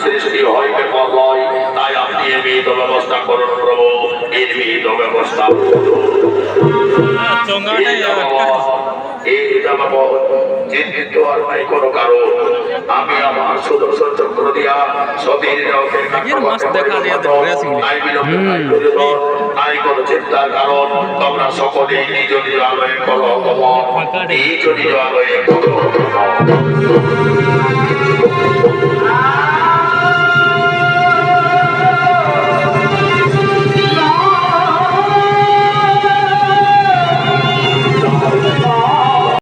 সৃষ্টি হয় বিপদ হয়, তাই আপনি এর বিহিত ব্যবস্থা করুন প্রভু, এর বিহিত ব্যবস্থা চিন্তিত আর নাই কোনো কারণ। আমি আমার সুদর্শন চক্র দিয়া সতীর নাই কোনো চিন্তার কারণ। তোমরা সকলে নিজ নিজ আলয়ে করো, নিজ নিজ আলয়ে করো।